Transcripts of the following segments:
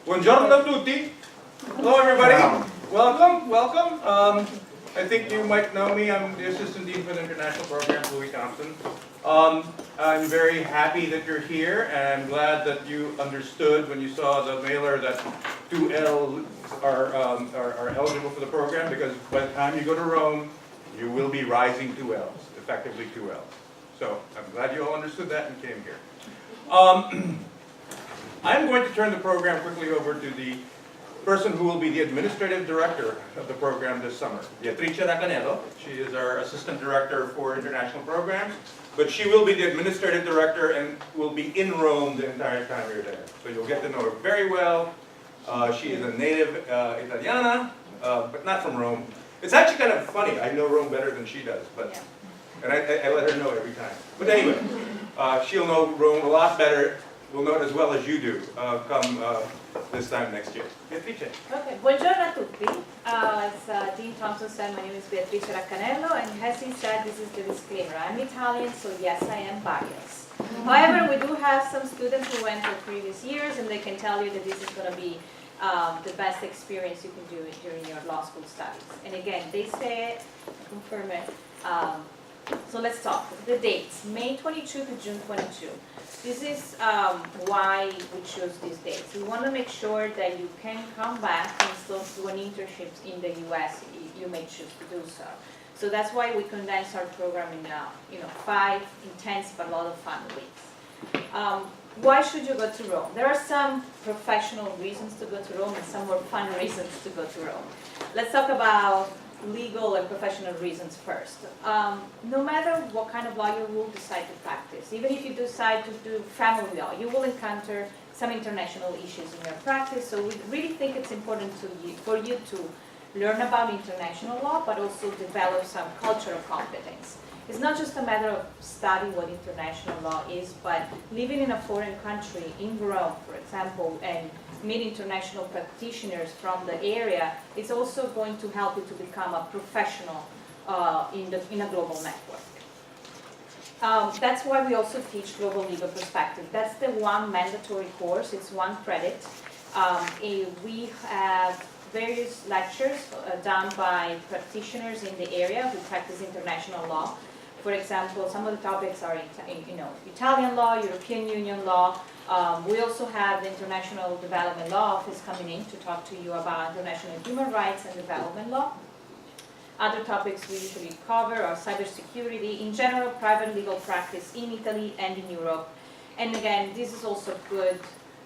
Buongiorno a tutti. Hello, everybody. Welcome. I think you might know me. I'm the Assistant Dean for the International Programs, Louis Thompson. I'm very happy that you're here, and I'm glad that you understood when you saw the mailer that 2Ls are eligible for the program, because by the time you go to Rome, you will be rising 2Ls, effectively 2Ls. So I'm glad you all understood that and came here. I'm going to turn the program quickly over to the person who will be the administrative director of the program this summer, Beatrice Racanello. She is our assistant director for international programs, but she will be the administrative director and will be in Rome the entire time you're there. So you'll get to know her very well. She is a native Italiana, but not from Rome. It's actually kind of funny. I know Rome better than she does, but and I let her know every time. But anyway, she'll know Rome a lot better. We'll know it as well as you do come this time next year. Beatrice. Okay, buongiorno a tutti. As Dean Thompson said, my name is Beatrice Raccanello, and as he said, this is the disclaimer. I'm Italian, so yes, I am biased. However, we do have some students who went for previous years, and they can tell you that this is going to be the best experience you can do during your law school studies. And again, they say it, I confirm it. So let's talk. The dates, May 22 to June 22. This is why we chose these dates. We want to make sure that you can come back and still do an internship in the US if you may choose to do so. So that's why we condense our program in 5 intense but a lot of fun weeks. Why should you go to Rome? There are some professional reasons to go to Rome and some more fun reasons to go to Rome. Let's talk about legal and professional reasons first. No matter what kind of law you will decide to practice, even if you decide to do family law, you will encounter some international issues in your practice. So we really think it's important for you to learn about international law, but also develop some cultural competence. It's not just a matter of studying what international law is, but living in a foreign country, in Rome, for example, and meet international practitioners from the area is also going to help you to become a professional in a global network. That's why we also teach Global Legal Perspective. That's the one mandatory course. It's 1 credit. We have various lectures done by practitioners in the area who practice international law. For example, some of the topics are Italian law, European Union law. We also have the International Development Law Office coming in to talk to you about international human rights and development law. Other topics we usually cover are cybersecurity, in general, private legal practice in Italy and in Europe. And again, this is also a good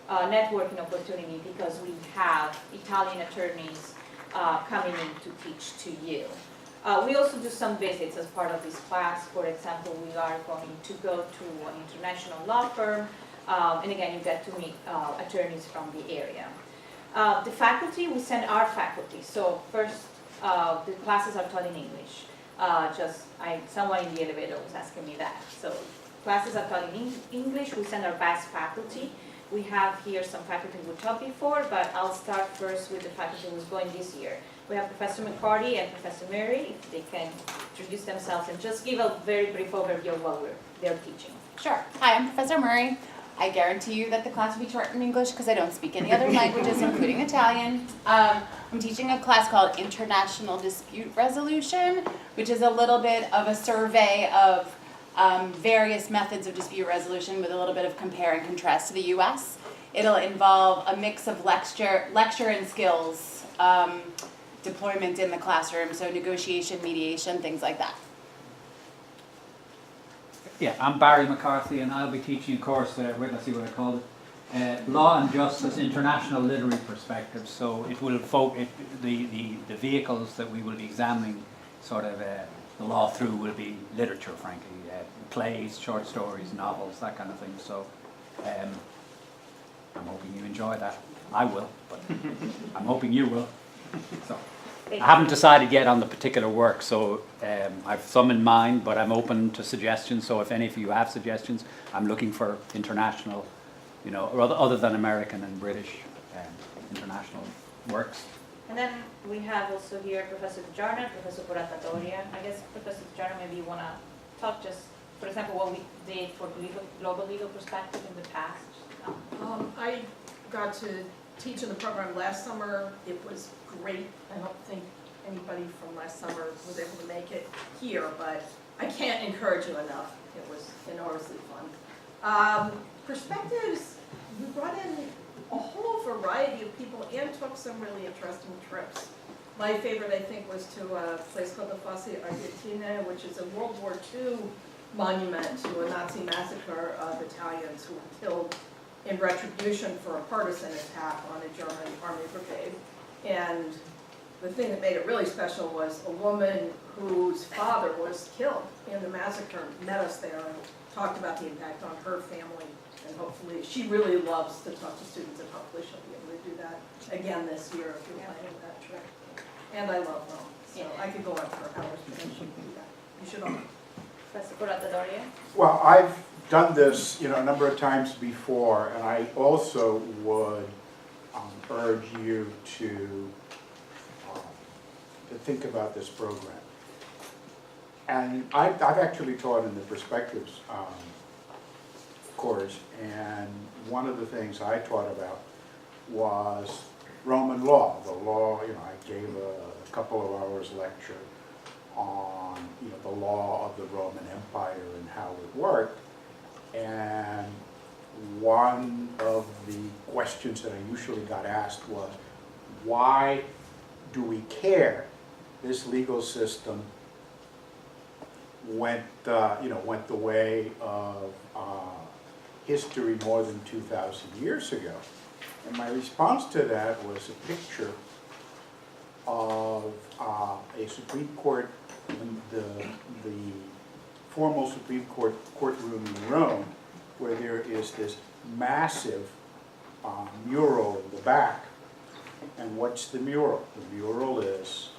networking opportunity because we have Italian attorneys coming in to teach to you. We also do some visits as part of this class. For example, we are going to go to an international law firm, and again, you get to meet attorneys from the area. The faculty, we send our faculty. So first, the classes are taught in English. Someone in the elevator was asking me that. So classes are taught in English. We send our best faculty. We have here some faculty who taught before, but I'll start first with the faculty who's going this year. We have Professor McCarty and Professor Murray, if they can introduce themselves and just give a very brief overview of what they're teaching. Sure. Hi, I'm Professor Murray. I guarantee you that the class will be taught in English because I don't speak any other languages, including Italian. I'm teaching a class called International Dispute Resolution, which is a little bit of a survey of various methods of dispute resolution with a little bit of compare and contrast to the US. It'll involve a mix of lecture and skills, deployment in the classroom, so negotiation, mediation, things like that. Yeah, I'm Barry McCarthy, and I'll be teaching a course, wait, let's see what I called it, Law and Justice, International Literary Perspectives. So it will the vehicles that we will be examining, sort of the law through, will be literature, frankly, plays, short stories, novels, that kind of thing. So I'm hoping you enjoy that. I will, but I'm hoping you will. So. I haven't decided yet on the particular work, so I've some in mind, but I'm open to suggestions. So if any of you have suggestions, I'm looking for international, or other than American and British international works. And then we have also here Professor Jarna, Professor Portatoria. I guess Professor Jarna, maybe you want to talk just, for example, what we did for global legal perspective in the past. I got to teaching the program last summer. It was great. I don't think anybody from last summer was able to make it here, but I can't encourage you enough. It was enormously fun. Perspectives, we brought in a whole variety of people and took some really interesting trips. My favorite, I think, was to a place called the Fosse Argentina, which is a World War II monument to a Nazi massacre of Italians who were killed in retribution for a partisan attack on a German army brigade. And the thing that made it really special was a woman whose father was killed in the massacre met us there and talked about the impact on her family. And hopefully, she really loves to talk to students, and hopefully she'll be able to do that again this year if you're planning that trip. And I love Rome, so I could go on for hours, but I shouldn't do that. You should all. Professor Curata-Doria? Well, I've done this, a number of times before, and I also would urge you to think about this program. And I've actually taught in the Perspectives course, and one of the things I taught about was Roman law. The law, I gave a couple of hours lecture on, the law of the Roman Empire and how it worked. And one of the questions that I usually got asked was, why do we care this legal system went the way of history more than 2,000 years ago? And my response to that was a picture of a Supreme Court, the formal Supreme Court courtroom in Rome, where there is this massive mural in the back. And what's the mural? The mural is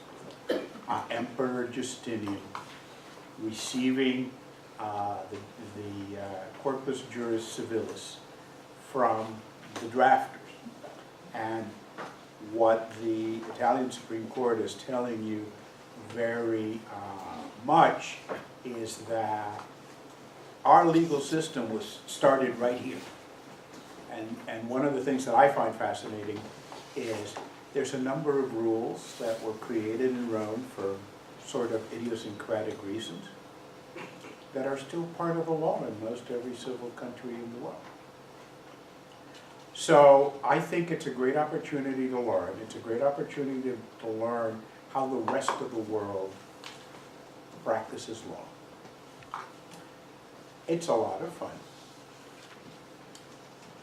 Emperor Justinian receiving the Corpus Juris Civilis from the drafters. And what the Italian Supreme Court is telling you very much is that our legal system was started right here. And one of the things that I find fascinating is there's a number of rules that were created in Rome for sort of idiosyncratic reasons that are still part of the law in most every civil country in the world. So I think it's a great opportunity to learn. It's a great opportunity to learn how the rest of the world practices law. It's a lot of fun.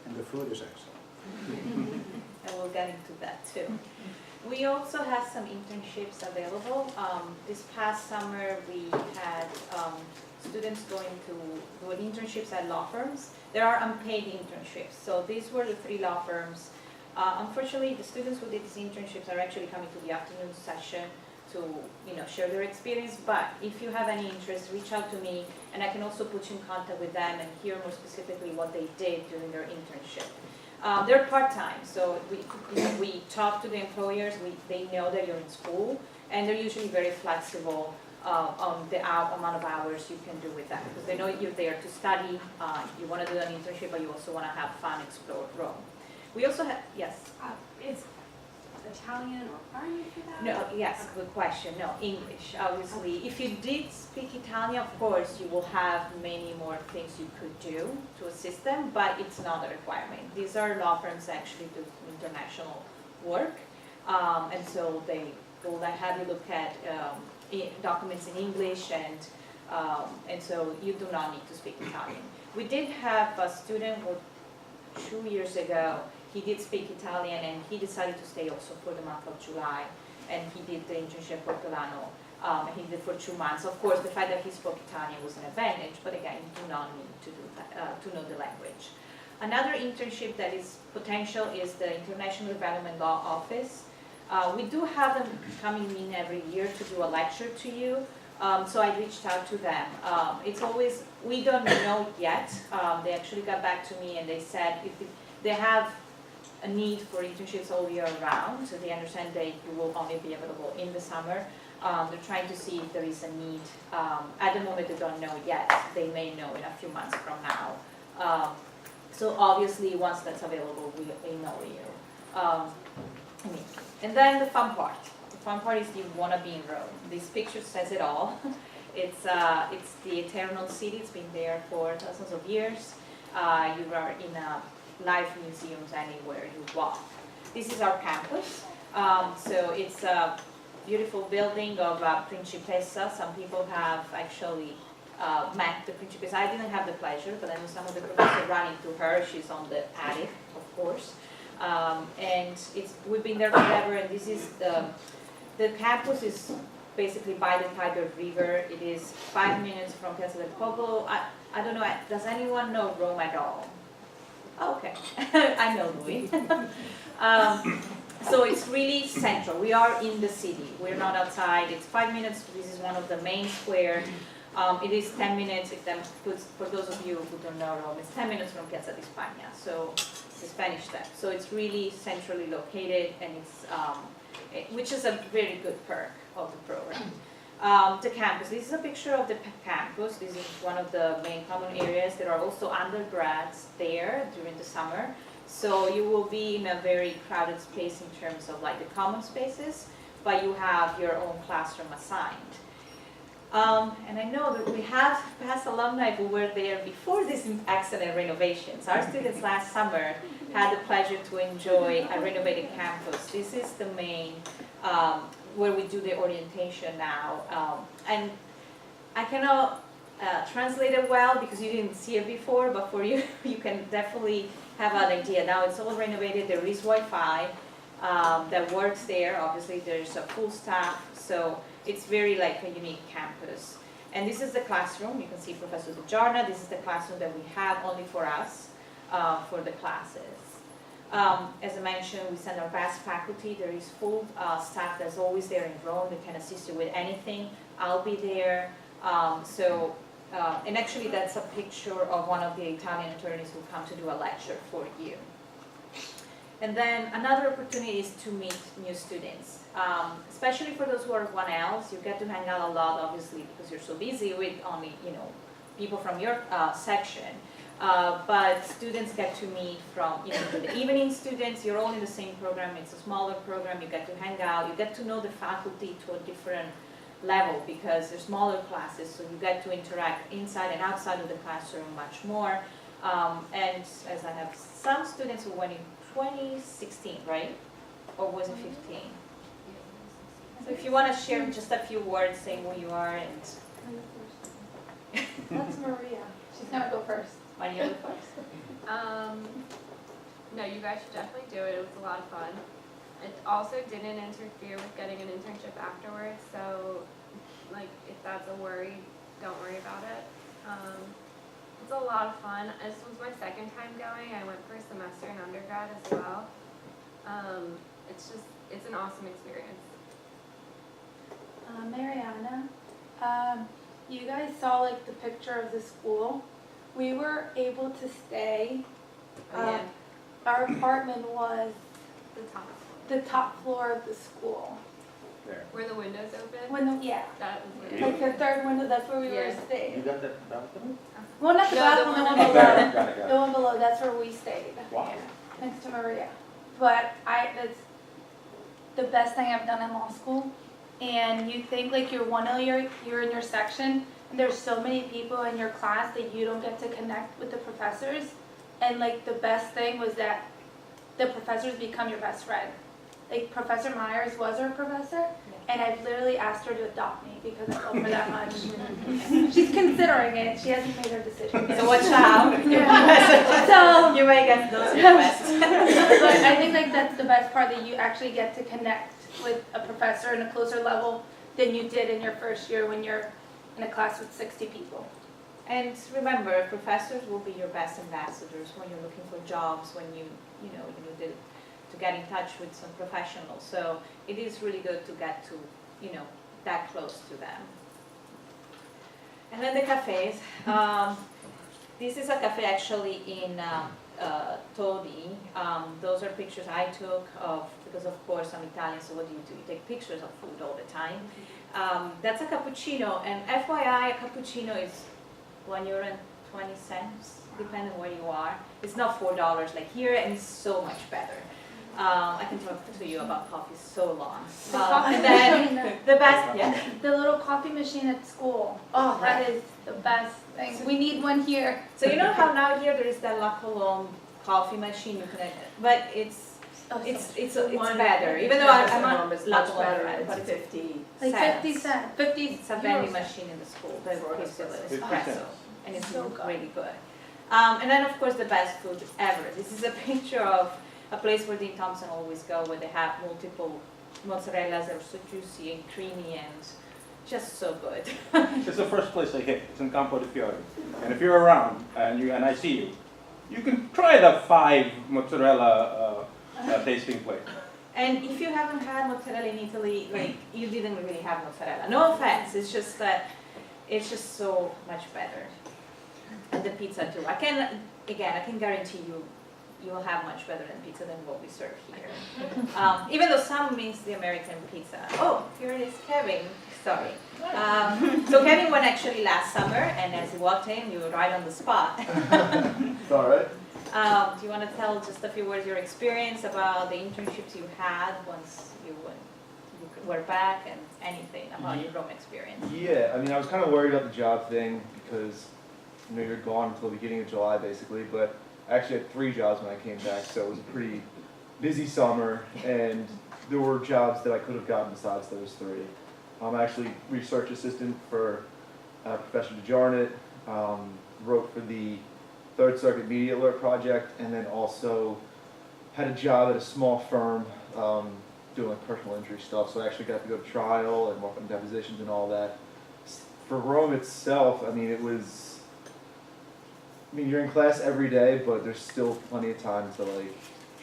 And the food is excellent. And we'll get into that too. We also have some internships available. This past summer, we had students going to do internships at law firms. There are unpaid internships. So these were the 3 law firms. Unfortunately, the students who did these internships are actually coming to the afternoon session to share their experience. But if you have any interest, reach out to me, and I can also put you in contact with them and hear more specifically what they did during their internship. They're part-time, so we talk to the employers. They know that you're in school, and they're usually very flexible on the amount of hours you can do with that, because they know you're there to study. You want to do an internship, but you also want to have fun, explore Rome. We also have, yes? Is Italian required for that? No, yes, good question. No, English, obviously. If you did speak Italian, of course, you will have many more things you could do to assist them, but it's not a requirement. These are law firms that actually do international work, and so they will have you look at documents in English, and so you do not need to speak Italian. We did have a student 2 years ago. He did speak Italian, and he decided to stay also for the month of July, and he did the internship at Ortolano. He did for 2 months. Of course, the fact that he spoke Italian was an advantage, but again, you do not need to do that, to know the language. Another internship that is potential is the International Development Law Office. We do have them coming in every year to do a lecture to you, so I reached out to them. It's always, we don't know yet. They actually got back to me and they said they have a need for internships all year round, so they understand that you will only be available in the summer. They're trying to see if there is a need. At the moment, they don't know yet. They may know in a few months from now. So obviously, once that's available, we email you. And then the fun part. The fun part is you want to be in Rome. This picture says it all. It's the eternal city. It's been there for thousands of years. You are in live museums anywhere you walk. This is our campus. So it's a beautiful building of Principessa. Some people have actually met the Principessa. I didn't have the pleasure, but I know some of the professors run into her. She's on the attic, of course. And we've been there forever, and this is the campus is basically by the Tiber River. It is 5 minutes from Piazza del Popolo. I don't know, does anyone know Rome at all? Oh, okay, I know Louis. So it's really central. We are in the city. We're not outside. It's 5 minutes. This is one of the main square. It is 10 minutes, for those of you who don't know Rome, it's 10 minutes from Piazza di Spagna, so the Spanish Steps. So it's really centrally located, and which is a very good perk of the program. The campus, this is a picture of the campus. This is one of the main common areas. There are also undergrads there during the summer. So you will be in a very crowded space in terms of like the common spaces, but you have your own classroom assigned. And I know that we have past alumni who were there before these excellent renovations. Our students last summer had the pleasure to enjoy a renovated campus. This is the main, where we do the orientation now. And I cannot translate it well because you didn't see it before, but for you, you can definitely have an idea. Now it's all renovated. There is Wi-Fi that works there. Obviously, there's a full staff, so it's very like a unique campus. And this is the classroom. You can see Professor Bujarna. This is the classroom that we have only for us, for the classes. As I mentioned, we send our best faculty. There is full staff that's always there in Rome. They can assist you with anything. I'll be there. And actually that's a picture of one of the Italian attorneys who come to do a lecture for you. And then another opportunity is to meet new students, especially for those who are 1Ls. You get to hang out a lot, obviously, because you're so busy with only, people from your section. But students get to meet from, the evening students. You're all in the same program. It's a smaller program. You get to hang out. You get to know the faculty to a different level because they're smaller classes, so you get to interact inside and outside of the classroom much more. And as I have some students who went in 2016, right? Or was it 15? So if you want to share just a few words saying who you are and... That's Maria. She's gonna go first. Maria, go first. No, you guys should definitely do it. It was a lot of fun. It also didn't interfere with getting an internship afterwards, so like if that's a worry, don't worry about it. It's a lot of fun. This was my second time going. I went for a semester in undergrad as well. It's an awesome experience. Mariana, you guys saw like the picture of the school. We were able to stay. Yeah. Our apartment was The top the top floor of the school. There. where the windows open. That was where. Like the third window, that's where we were Yeah. staying. got that balcony? Well, not the No, balcony, the one got below. Got it. The one below, that's where we stayed, Wow. next to Maria. But that's the best thing I've done in law school. And you think like you're you're in your section, and there's so many people in your class that you don't get to connect with the professors. And like the best thing was that the professors become your best friend. Like Professor Myers was our professor, and I've literally asked her to adopt me because I love her that much. She's considering it. She hasn't made her decision yet. So watch out. So You may get those requests. but I think like that's the best part, that you actually get to connect with a professor in a closer level than you did in your first year when you're in a class with 60 people. And remember, professors will be your best ambassadors when you're looking for jobs, when you need to get in touch with some professionals. So it is really good to get to, that close to them. And then the cafes. This is a cafe actually in Todi. Those are pictures I took of, because of course I'm Italian, so what do? You take pictures of food all the time. That's a cappuccino, and FYI, a cappuccino is €1.20, depending where you are. It's not $4 like here, and it's so much better. I can talk to you about coffee so long. The coffee And then machine, the best, yeah. the little coffee machine at school. Oh, That is the best thing. We need one here. So you know how now here there is that La Colombe coffee machine, you can, but it's better, even though I'm not It's La much Colombe better, fan, it's but it's 50. Like cents. 50 cents, 50 It's a vending euros. machine in the school that gives you an 50 espresso, cents. and it's So good. really good. And then of course the best food ever. This is a picture of a place where Dean Thompson always go, where they have multiple mozzarellas that are so juicy and creamy and just so good. It's the first place I hit. It's in Campo de Fiore. And if you're around and I see you, you can try the 5 mozzarella tasting plate. And if you haven't had mozzarella in Italy, like you didn't really have mozzarella. No offense, it's just that it's just so much better. And the pizza too. I can guarantee you, you'll have much better than pizza than what we serve here. Even though some means the American pizza. Oh, here it is, Kevin. Sorry. So Kevin went actually last summer, and as he walked in, you were right on the spot. It's all right. Do you want to tell just a few words your experience about the internships you had once you were back, and anything about your Rome experience? Yeah, I mean, I was kind of worried about the job thing because, you know, you're gone until the beginning of July, basically. But I actually had 3 jobs when I came back, so it was a pretty busy summer, and there were jobs that I could have gotten besides those 3. I'm actually research assistant for Professor DeJarnett, wrote for the Third Circuit Media Alert Project, and then also had a job at a small firm doing like personal injury stuff, so I actually got to go to trial and work on depositions and all that. For Rome itself, I mean, you're in class every day, but there's still plenty of time to like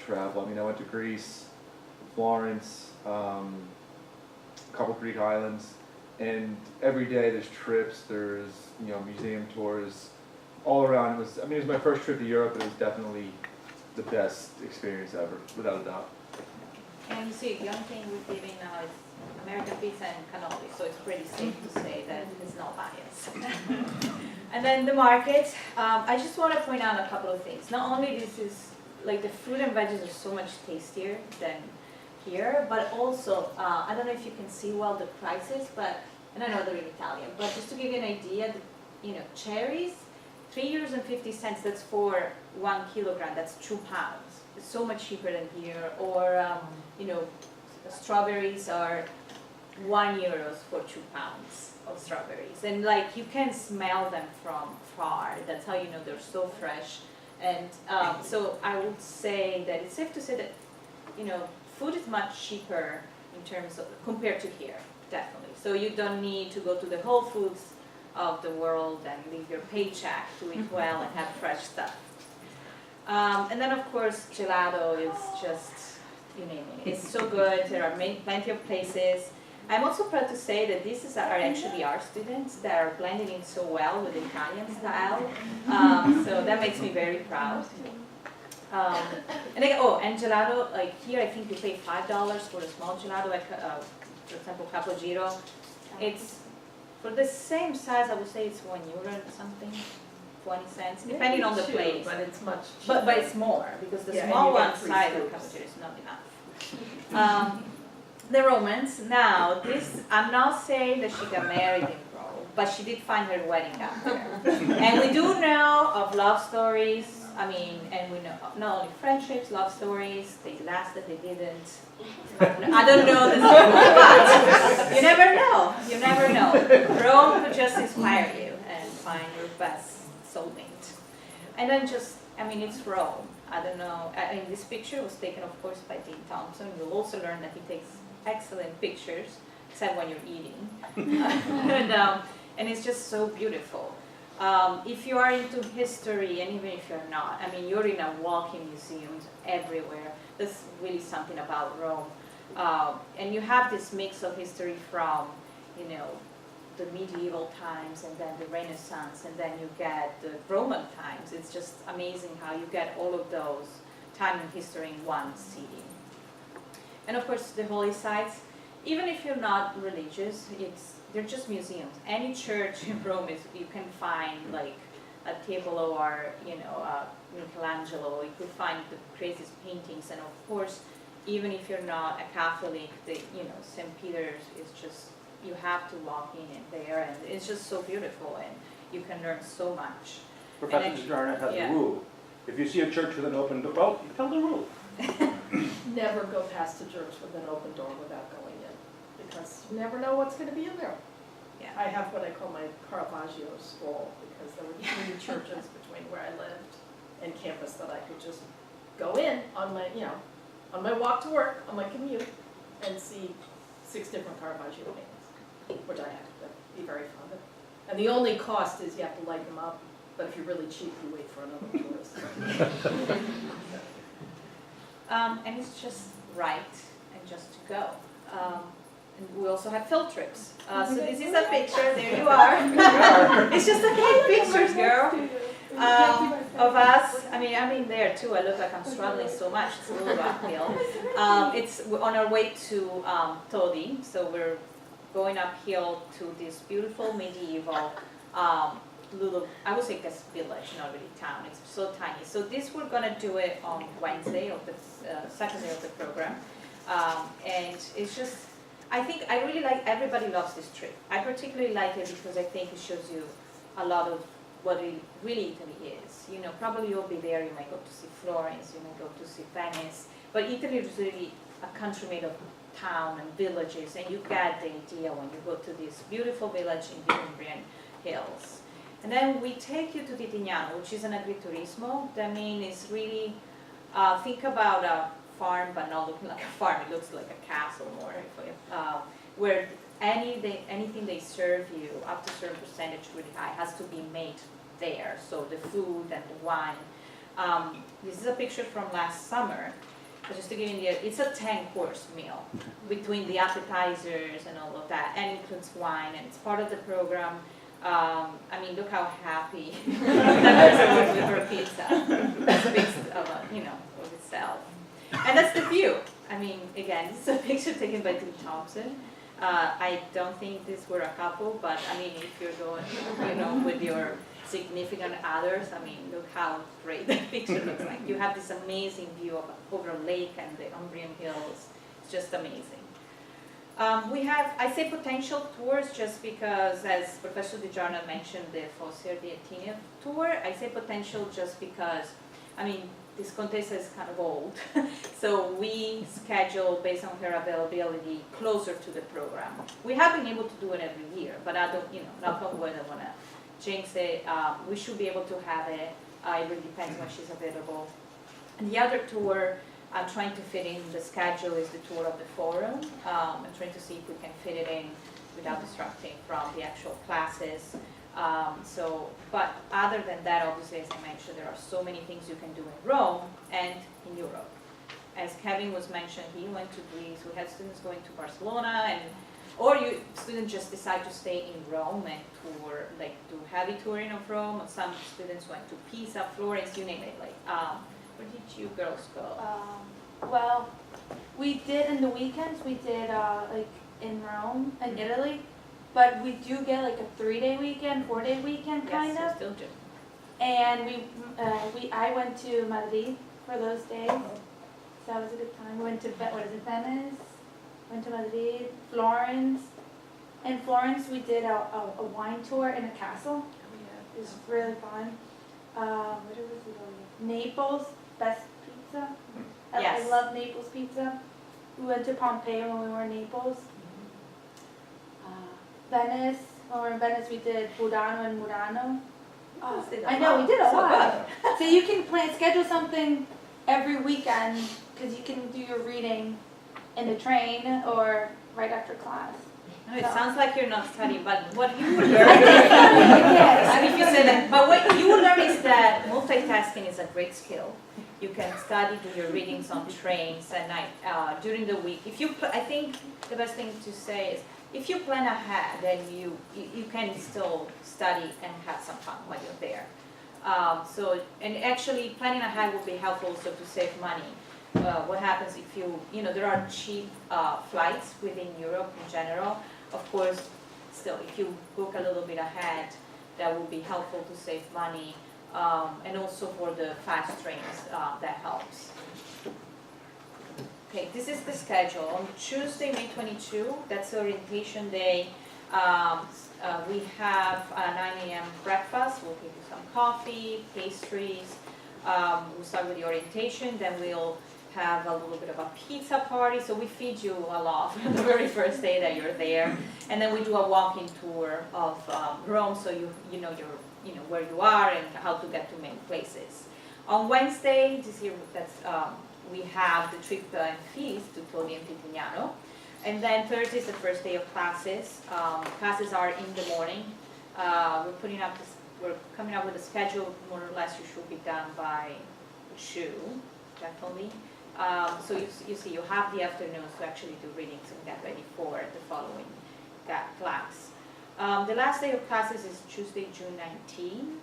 travel. I mean, I went to Greece, Florence, a couple Greek islands, and every day there's trips, there's, you know, museum tours, all around. It was my first trip to Europe, and it was definitely the best experience ever, without a doubt. And you see, the only thing we're giving now is American pizza and cannoli, so it's pretty safe to say that there's no bias. And then the market, I just want to point out a couple of things. Not only this is, like the fruit and veggies are so much tastier than here, but also, I don't know if you can see well the prices, but, and I know they're in Italian, but just to give you an idea, you know, cherries, €3.50, that's for 1 kilogram, that's 2 pounds. It's so much cheaper than here. Or, you know, strawberries are €1 for 2 pounds of strawberries. And like, you can smell them from far. That's how you know they're so fresh. And so I would say that it's safe to say that, you know, food is much cheaper in terms of, compared to here, definitely. So you don't need to go to the Whole Foods of the world and leave your paycheck to eat well and have fresh stuff. And then of course gelato is just, you name it, it's so good. There are plenty of places. I'm also proud to say that these are actually our students that are blending in so well with the Italian style. So that makes me very proud. And gelato, like here I think you pay $5 for a small gelato, like for example Capogiro. It's for the same size, I would say it's €1 something, 20 cents, depending on the place. But it's much cheaper. But it's more, because the Yeah, and small you get one 3 size of scoops. Capogiro is not enough. The Romans, now this, I'm not saying that she got married in Rome, but she did find her wedding up there. And we do know of love stories, I mean, and we know not only friendships, love stories, they lasted, they didn't. I don't know the but you never know, you never know. Rome could just inspire you and find your best soulmate. And then just, I mean, it's Rome. I don't know, I mean, this picture was taken, of course, by Dean Thompson. You'll also learn that he takes excellent pictures, except when you're eating. And it's just so beautiful. If you are into history, and even if you're not, I mean, you're in a walking museums everywhere. That's really something about Rome. And you have this mix of history from, you know, the medieval times, and then the Renaissance, and then you get the Roman times. It's just amazing how you get all of those time and history in one city. And of course, the holy sites, even if you're not religious, they're just museums. Any church in Rome you can find like a Tiepolo or, you know, Michelangelo. You could find the craziest paintings, and of course, even if you're not a Catholic, St. Peter's is just, you have to walk in it there, and it's just so beautiful, and you can learn so much. Professor And DeJarnett has yeah. a rule. If you see a church with an open door, well, you tell the rule. Never go past the church with an open door without going in, because you never know what's gonna be in there. Yeah. I have what I call my Caravaggio scroll, because there were 3 churches between where I lived and campus that I could just go in on my, on my walk to work, on my commute, and see 6 different Caravaggio paintings, which I have to be very fond of. And the only cost is you have to light them up, but if you're really cheap, you wait for another tourist. And it's just right and just to go. And we also have field trips. So this is a picture, there you are. It's just a cute pictures, girl. Of us, I mean, I'm in there too. I look like I'm struggling so much. It's a little uphill. We're on our way to Todi, so we're going uphill to this beautiful medieval little, I would say it's village, not really town. It's so tiny. So this we're gonna do it on Wednesday of the second day of the program, and it's just. I think I really like. Everybody loves this trip. I particularly like it because I think it shows you a lot of what really Italy is. Probably you'll be there, you might go to see Florence, you might go to see Venice, but Italy is really a country made of town and villages, and you get the idea when you go to this beautiful village in the Umbrian Hills. And then we take you to Titignano, which is an agriturismo. That means really, think about a farm, but not looking like a farm, it looks like a castle more, where anything they serve you, up to a certain percentage really high, has to be made there. So the food and the wine. This is a picture from last summer. Just to give you an idea, it's a 10-course meal between the appetizers and all of that, and includes wine, and it's part of the program. I mean, look how happy that person was with her pizza. It speaks of itself. And that's the view. I mean, again, this is a picture taken by Tim Thompson. I don't think these were a couple, but I mean, if you're going, with your significant others, I mean, look how great that picture looks like. You have this amazing view over a lake and the Umbrian Hills. It's just amazing. We have, I say potential tours just because, as Professor DeJarna mentioned, the Fossier di Ettinia tour, I say potential just because, I mean, this Contessa is kind of old, so we schedule based on her availability closer to the program. We have been able to do it every year, but I don't, knock on wood, I want to jinx it. We should be able to have it. It really depends when she's available. And the other tour I'm trying to fit in the schedule is the tour of the forum. I'm trying to see if we can fit it in without distracting from the actual classes. But other than that, obviously, as I mentioned, there are so many things you can do in Rome and in Europe. As Kevin was mentioned, he went to Greece. We had students going to Barcelona, or students just decide to stay in Rome and tour, like do heavy touring of Rome. Some students went to Pisa, Florence, you name it. Where did you girls go? Well, we did in the weekends. We did in Rome and Italy. But we do get like a 3-day weekend, 4-day weekend kind Yes, of. we still do. And I went to Madrid for those days. So that was a good time. We went to, Venice? Went to Madrid, Florence. In Florence, we did a wine tour in a castle. It was really fun. Where did we go? Naples, best pizza. Yes. I love Naples pizza. We went to Pompeii when we were in Naples. Venice, when we were in Venice, we did Budano and Murano. Oh, I know, we did a lot. So you can schedule something every weekend, because you can do your reading in the train or right after class. No, it sounds like you're not studying, but what you will I learn, think yes. I mean, you said that, but what you will learn is that multitasking is a great skill. You can study, do your readings on trains at night, during the week. I think the best thing to say is, if you plan ahead, then you can still study and have some fun while you're there. And actually planning ahead will be helpful also to save money. What happens if there are cheap flights within Europe in general. Of course, still, if you book a little bit ahead, that will be helpful to save money. And also for the fast trains, that helps. Okay, this is the schedule. On Tuesday, May 22, that's orientation day. We have a 9 a.m. breakfast. We'll give you some coffee, pastries. We'll start with the orientation, then we'll have a little bit of a pizza party. So we feed you a lot the very first day that you're there. And then we do a walking tour of Rome, so you know where you are and how to get to many places. On Wednesday, this year, we have the trip and feast to Todi and Titignano. And then Thursday is the first day of classes. Classes are in the morning. We're coming up with a schedule, more or less you should be done by 2, definitely. So you see, you have the afternoons to actually do readings and get ready for the following class. The last day of classes is Tuesday, June 19.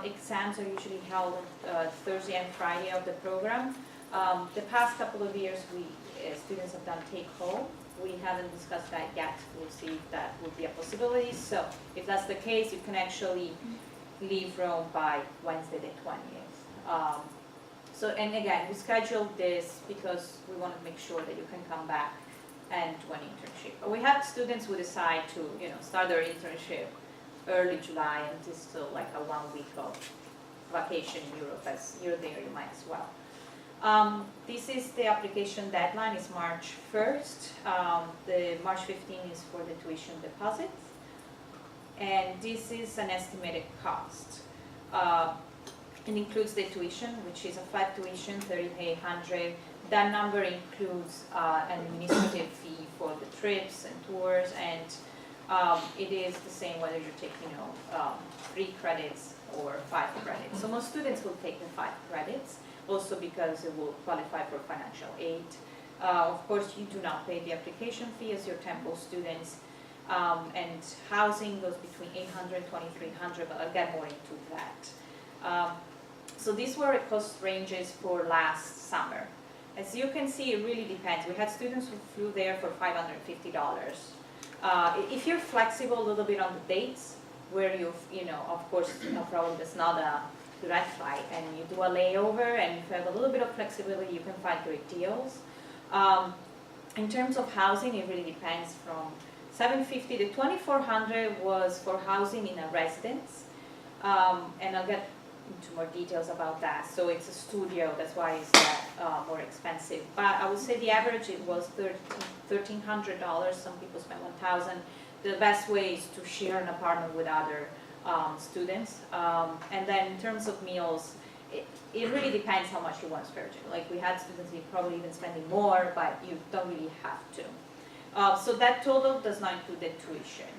Exams are usually held on Thursday and Friday of the program. The past couple of years, students have done take home. We haven't discussed that yet. We'll see if that would be a possibility. So if that's the case, you can actually leave Rome by Wednesday the 20th. And again, we scheduled this because we want to make sure that you can come back and do an internship. But we have students who decide to, start their internship early July, and it's still like a 1 week of vacation in Europe. As you're there, you might as well. This is the application deadline, is March 1st. The March 15th is for the tuition deposits. And this is an estimated cost. It includes the tuition, which is a flat tuition, $3,800. That number includes an administrative fee for the trips and tours, and it is the same whether you're taking 3 credits or 5 credits. So most students will take the 5 credits, also because it will qualify for financial aid. Of course, you do not pay the application fee as your Temple students, and housing goes between $800 and $2,300, but I'll get more into that. So these were the cost ranges for last summer. As you can see, it really depends. We had students who flew there for $550. If you're flexible a little bit on the dates, where of course, probably that's not a direct flight, and you do a layover, and if you have a little bit of flexibility, you can find great deals. In terms of housing, it really depends from $750 to $2,400 was for housing in a residence, and I'll get into more details about that. So it's a studio, that's why it's more expensive. But I would say the average, it was $1,300. Some people spend $1,000. The best way is to share an apartment with other students. And then in terms of meals, it really depends how much you want to spend. Like we had students who probably even spending more, but you don't really have to. So that total does not include the tuition.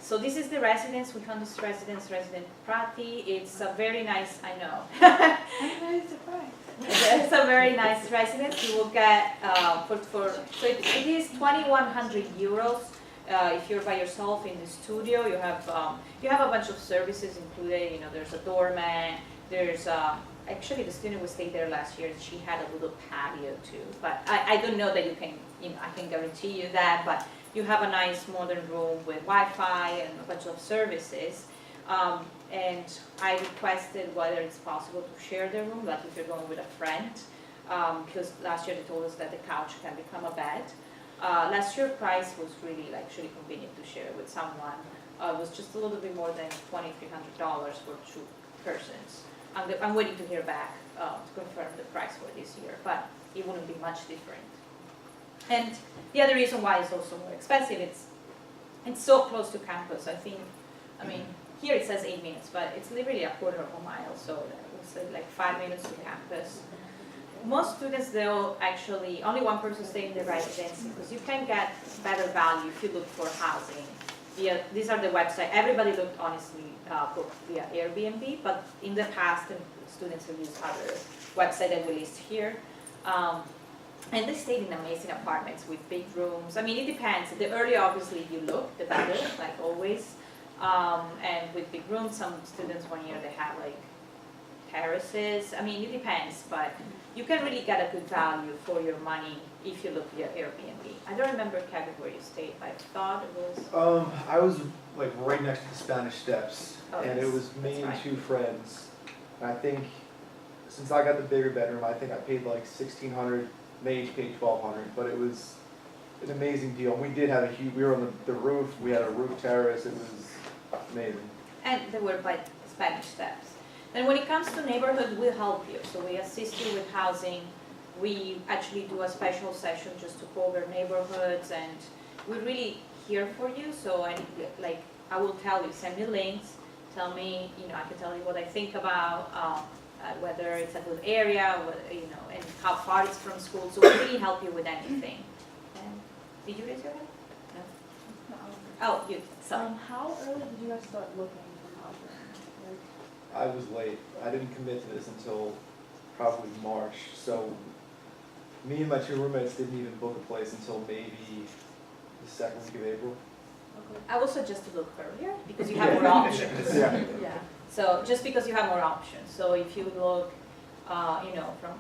So this is the residence. We found this residence, Resident Prati. It's a very nice, I know. I'm very surprised. It's a very nice residence. You will get, so it is 2,100 euros. If you're by yourself in the studio, you have a bunch of services included. There's a doorman. There's actually the student who stayed there last year. She had a little patio too. But I don't know that you can. I can guarantee you that. But you have a nice modern room with Wi-Fi and a bunch of services. And I requested whether it's possible to share the room, like if you're going with a friend, because last year they told us that the couch can become a bed. Last year price was really actually convenient to share with someone. It was just a little bit more than $2,300 for 2 persons. I'm waiting to hear back to confirm the price for this year, but it wouldn't be much different. And the other reason why it's also more expensive, it's so close to campus. I mean, here it says 8 minutes, but it's literally a quarter of a mile, so it's like 5 minutes to campus. Most students, they'll actually, only one person stay in the residence, because you can get better value if you look for housing. These are the website. Everybody looked honestly booked via Airbnb, but in the past, students have used other website that we list here. And they stayed in amazing apartments with big rooms. I mean, it depends. The earlier, obviously, you look, the better, like always. And with big rooms, some students 1 year, they have like terraces. I mean, it depends, but you can really get a good value for your money if you look via Airbnb. I don't remember, Kevin, where you stayed, but I thought it was... I was like right next to the Spanish Steps, Oh, and yes, it was me that's and right. 2 friends. I think since I got the bigger bedroom, I think I paid like $1,600. They each paid $1,200, but it was an amazing deal. We did have a huge. We were on the roof. We had a roof terrace. It was amazing. And they were by Spanish steps. And when it comes to neighborhood, we'll help you. So we assist you with housing. We actually do a special session just to cover neighborhoods, and we're really here for you. So I will tell you, send me links, tell me, I can tell you what I think about, whether it's a good area, and how far it's from school. So we really help you with anything. And did you raise your hand? No. Oh, you, sorry. How early did you guys start looking for housing? I was late. I didn't commit to this until probably March. So me and my two roommates didn't even book a place until maybe the second week of April. I will suggest to look earlier because you have more options. Yeah. Yeah. So just because you have more options. So if you look, from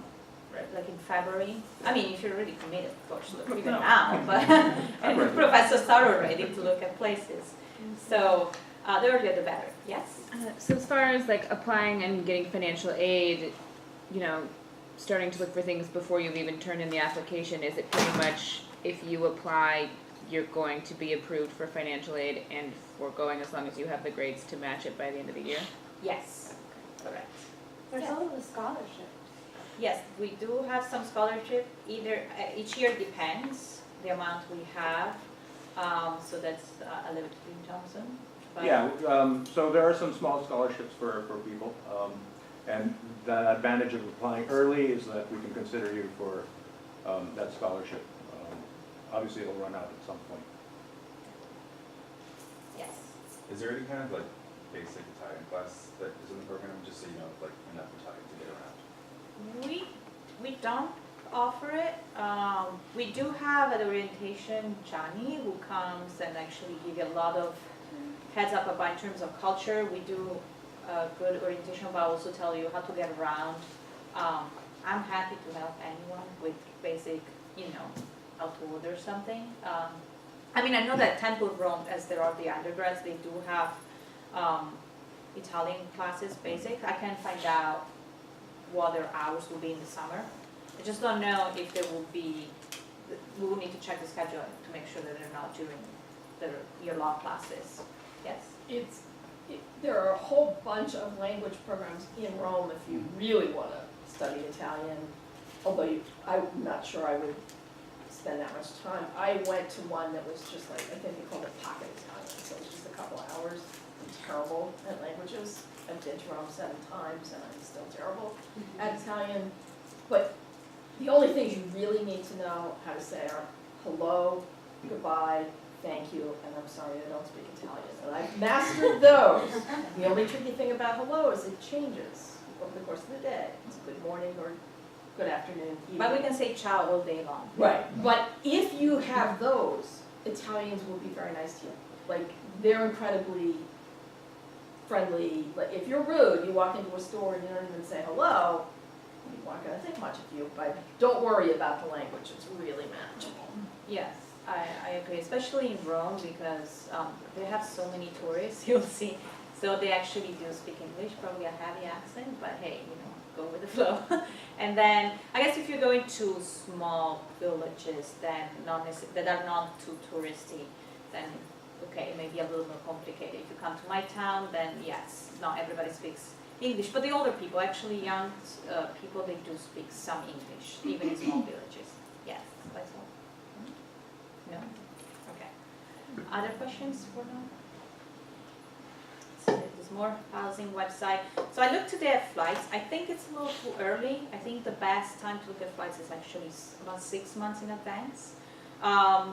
like in February, I mean, if you're really committed, of course, look even now. But and the professors are already to look at places. So the earlier the better. Yes. So as far as like applying and getting financial aid, starting to look for things before you've even turned in the application, is it pretty much if you apply, you're going to be approved for financial aid and foregoing as long as you have the grades to match it by the end of the year? Yes. Correct. There's Yeah. also the scholarship. Yes, we do have some scholarship. Either each year depends the amount we have. So that's a little bit Thompson. But Yeah, so there are some small scholarships for people. And the advantage of applying early is that we can consider you for that scholarship. Obviously, it'll run out at some point. Yes. Is there any kind of like basic Italian class that is in the program, just so you know, like enough Italian to get around? We don't offer it. We do have at orientation Johnny who comes and actually give you a lot of heads up about in terms of culture. We do a good orientation, but also tell you how to get around. I'm happy to help anyone with basic, how to order something. I know that Temple Rome, as there are the undergrads, they do have Italian classes, basic. I can find out what their hours will be in the summer. I just don't know if there will be, we will need to check the schedule to make sure that they're not during the year-long classes. Yes? There are a whole bunch of language programs in Rome if you really want to study Italian, although I'm not sure I would spend that much time. I went to one that was just like, I think they called it pocket Italian, so it was just a couple of hours. I'm terrible at languages. I've been to Rome 7 times and I'm still terrible at Italian. But the only things you really need to know how to say are hello, goodbye, thank you, and I'm sorry I don't speak Italian. And I've mastered those. The only tricky thing about hello is it changes over the course of the day. It's good morning or good afternoon, evening. But we can say ciao all day long. Right, but if you have those, Italians will be very nice to you. Like, they're incredibly friendly. Like, if you're rude, you walk into a store and you don't even say hello, people aren't gonna think much of you, but don't worry about the language, it's really manageable. Yes, I agree, especially in Rome because they have so many tourists, you'll see. So they actually do speak English, probably a heavy accent, but hey, go with the flow. And then, I guess if you're going to small villages that are not too touristy, then okay, it may be a little more complicated. If you come to my town, then yes, not everybody speaks English, but the older people, actually young people, they do speak some English, even in small villages. Yes, that's all. No? Okay. Other questions for now? So there's more housing website. So I looked today at flights. I think it's a little too early. I think the best time to look at flights is actually about 6 months in advance.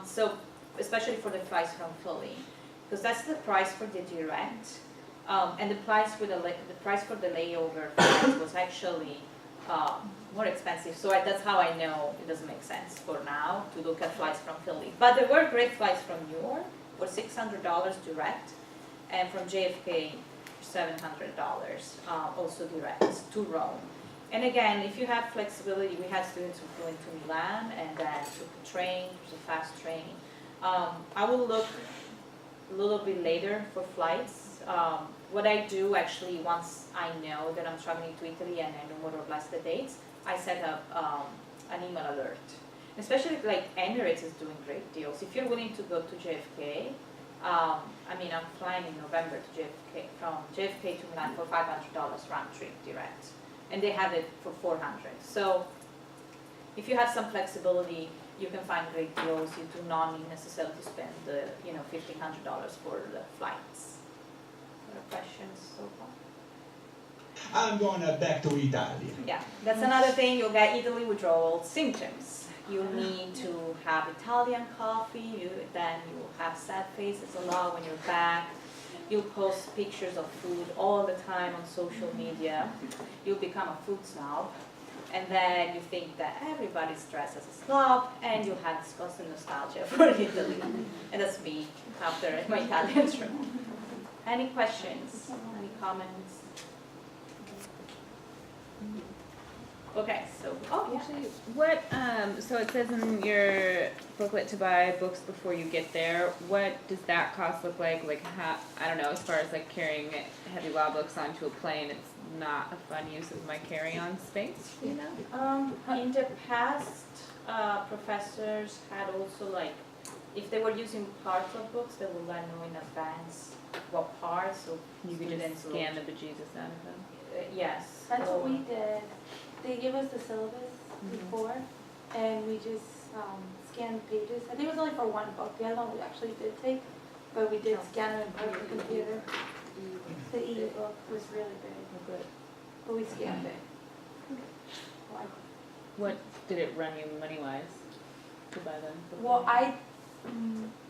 So especially for the flights from Philly, because that's the price for the direct. And the price for the layover flights was actually more expensive. So that's how I know it doesn't make sense for now to look at flights from Philly. But there were great flights from New York for $600 direct, and from JFK $700 also direct to Rome. And again, if you have flexibility, we had students who flew into Milan and then took a train, it was a fast train. I will look a little bit later for flights What I do actually, once I know that I'm traveling to Italy and I know more or less the dates, I set up an email alert. Especially like Emirates is doing great deals. If you're willing to go to JFK, I mean, I'm flying in November to JFK, from JFK to Milan for $500 round trip direct. And they have it for $400. So if you have some flexibility, you can find great deals. You do not need necessarily to spend the, $1,500 for the flights. Other questions so far? I'm going back to Italy. Yeah, that's another thing. You'll get Italy withdrawal symptoms. You need to have Italian coffee, then you'll have sad faces a lot when you're back. You'll post pictures of food all the time on social media. You'll become a food snob. And then you think that everybody's dressed as a snob, and you'll have this constant nostalgia for Italy. And that's me after my Italian trip. Any questions? Any comments? Okay, so, Actually, what, so it says in your booklet to buy books before you get there, what does that cost look like? Like, how, I don't know, as far as like carrying heavy law books onto a plane, it's not a fun use of my carry-on space, you know? In the past, professors had also like, if they were using parts of books, they would let know in advance what parts, so You could just students would- scan the bejesus out of them. Yes. That's what so- we did. They gave us the syllabus before, and we just scanned the pages. I think it was only for one book. The other one we actually did take, but we did scan it in part of the computer. The e-book was really big, but we scanned it. What did it run you money-wise to buy them? Well,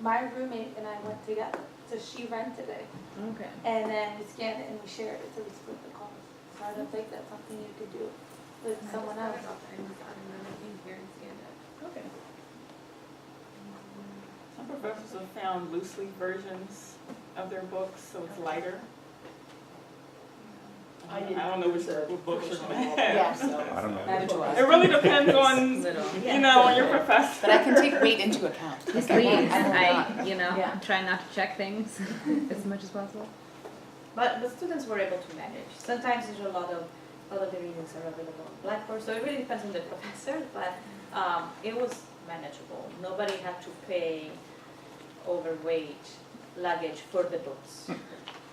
my roommate and I went together, so she rented it, Okay. and then we scanned it and we shared it, so we split the cost. So I don't think that's something you could do with someone else. Okay. Some professors have found loose leaf versions of their books, so it's lighter. I don't know which books you're gonna have, so. I don't know. It really depends on, Little. on your professor. But I can take weight into account. Please, I will not. I'm trying not to check things as much as possible. But the students were able to manage. Sometimes there's a lot of the readings are available on Blackboard, so it really depends on the professor, but it was manageable. Nobody had to pay overweight luggage for the books.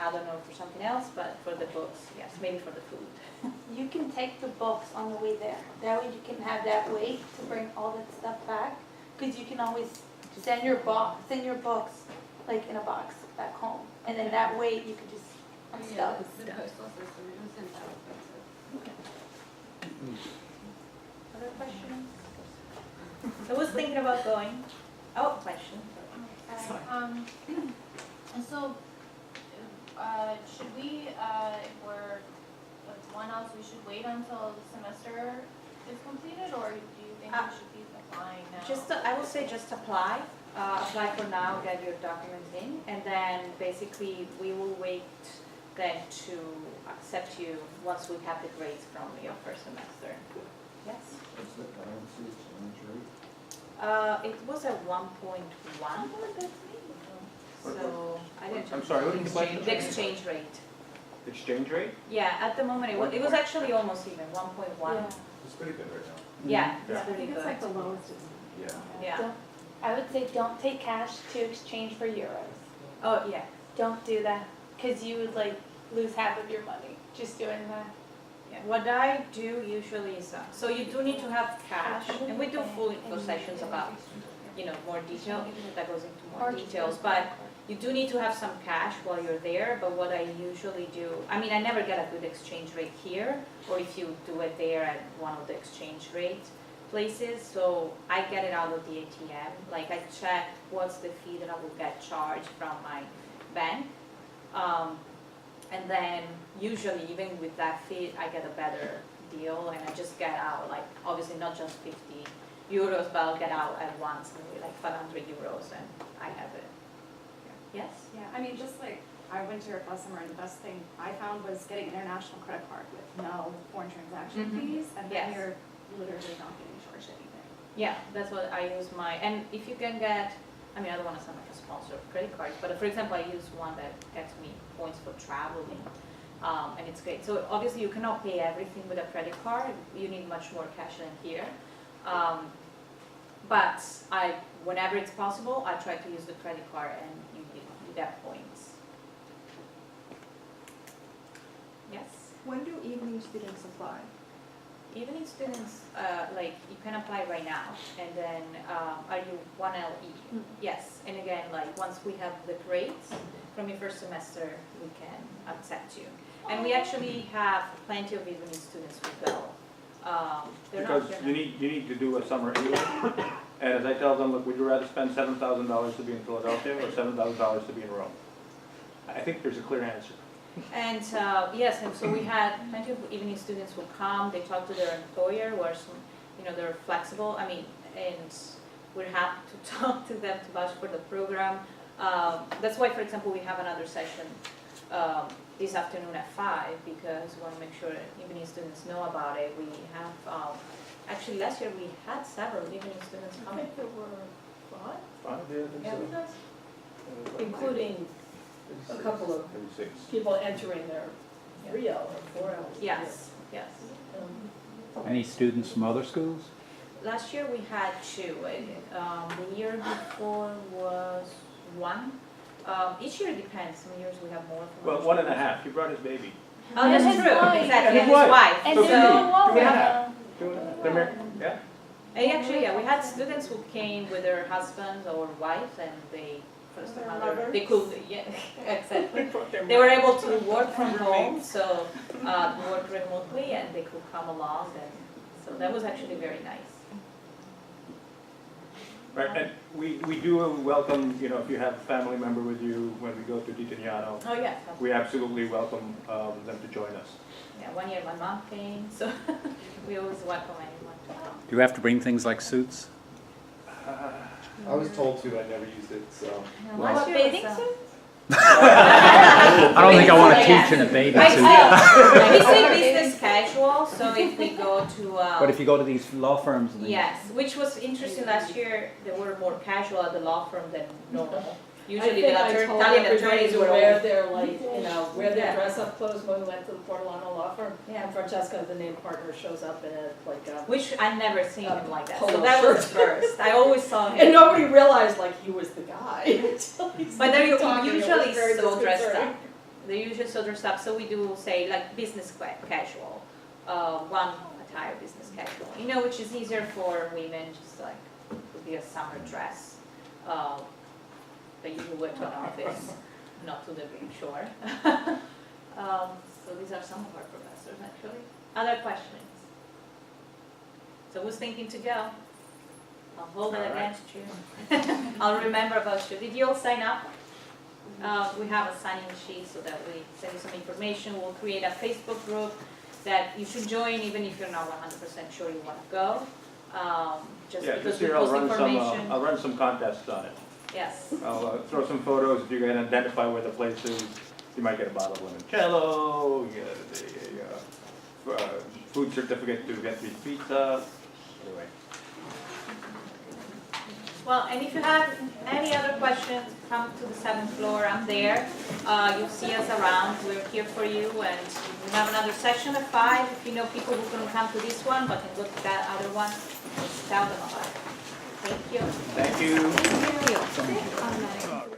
I don't know for something else, but for the books, yes, maybe for the food. You can take the books on the way there. That way you can have that weight to bring all that stuff back, because you can always send your books like in a box back home, and then that weight you could just unstuff. Other questions? I was thinking about going. Oh, question. So, should we, if we're with one else, we should wait until the semester is completed, or do you think we should be applying now? I would say just apply. Apply for now, get your documents in, and then basically we will wait then to accept you once we have the grades from your first semester. Yes? What's the currency exchange rate? It was at 1.1. So I didn't. I'm sorry, what is the question? The exchange rate. Exchange rate? Yeah, at the moment it was actually almost even 1.1. Yeah. It's pretty good right now. Yeah, Yeah. it's really good. the lowest. Yeah. Yeah. I would say don't take cash to exchange for euros. Oh, yeah. Don't do that, because you would like lose half of your money just doing that. Yeah, what I do usually is, so you do need to have cash, and we do full info sessions about, more detail, that goes into more details, but you do need to have some cash while you're there, but what I usually do, I never get a good exchange rate here, or if you do it there at one of the exchange rate places, so I get it out of the ATM, like I check what's the fee that I will get charged from my bank, and then usually even with that fee, I get a better deal, and I just get out, like, obviously not just 50 euros, but I'll get out at once, maybe like 500 euros, and I have it. Yes? Yeah, just like, I went to Europe last summer, and the best thing I found was getting an international credit card with no foreign transaction fees, and then Yes. you're literally not getting charged anything. Yeah, that's what I use and if you can get I mean, I don't want to sound like a sponsor of credit cards, but for example, I use one that gets me points for traveling, and it's great. So obviously, you cannot pay everything with a credit card. You need much more cash than here. But whenever it's possible, I try to use the credit card, and you get points. Yes. When do evening students apply? Evening students, like, you can apply right now, and then, are you 1LE? Yes, and again, like, once we have the grades from your first semester, we can accept you. And we actually have plenty of evening students who go. They're not- Because you need to do a summer anyway. And as I tell them, look, would you rather spend $7,000 to be in Philadelphia or $7,000 to be in Rome? I think there's a clear answer. And yes, and so we had plenty of evening students who come, they talk to their employer, where some, they're flexible. I mean, and we're happy to talk to them to vouch for the program. That's why, for example, we have another session this afternoon at 5, because we want to make sure evening students know about it. We have, actually last year we had several evening students I coming. think there were 5, 5, yeah, I think so. including a couple of 36. people entering their 3L or 4L. Yes, yes. Any students from other schools? Last year we had 2. The year before was 1. Each year it depends. Some years we have more. From Well, other 1.5. schools. He brought his baby. Oh, that's And his true. wife. Exactly. And his His wife. wife. And So they're two. doing well 2.5. right now. 2.5. They're married. Yeah. And actually, yeah, we had students who came with their husbands or wives, and they first Their time mothers. they could, yeah, exactly. They were able to work from home, so work remotely, and they could come along, and so that was actually very nice. Right, and we do welcome, if you have a family member with you when we go to Titignano, Oh yeah, we absolutely welcome them to join us. yeah. One year my mom came, so we always welcome anyone to come. Do you have to bring things like suits? I was told to, I never used it, so. Last year bathing was, suit? I don't think I want to teach in a bathing Right, suit. we say business casual, so if we go to, But if you go to these law firms and things. yes, which was interesting last year, they were more casual at the law firm than normal. Usually the I told Italian everybody attorneys to were wear all, their wear their Yeah. dress-up clothes when we went to the Portolano Law Firm. Yeah. And Francesca, the named partner, shows up in a which I never seen him like that, so polo that was the shirt. first. I always saw and him, nobody realized he was the guy. until he but started they're talking. It was usually very so dressed disconcerting. up. They're usually so dressed up, so we do say like business casual, one attire business casual, which is easier for women, just like, would be a summer dress. That you wear to an office, not to the big shore. So these are some of our professors, actually. Other questions? So who's thinking to go? I'll hold it All right. against you. I'll remember about you. Did you all sign up? We have a sign-in sheet so that we send you some information. We'll create a Facebook group that you should join even if you're not 100% sure you want to go. Just Yeah, because this we year I'll post run information. I'll run some contests on it. Yes. I'll throw some photos, if you can identify where the place is, you might get a bottle of limoncello, you get a food certificate to get me pizza, anyway. Well, and if you have any other questions, come to the 7th floor, I'm there. You'll see us around, we're here for you, and we have another session at 5. If you know people who couldn't come to this one, but can go to that other one, just tell them about it. Thank you. Thank you. Thank you.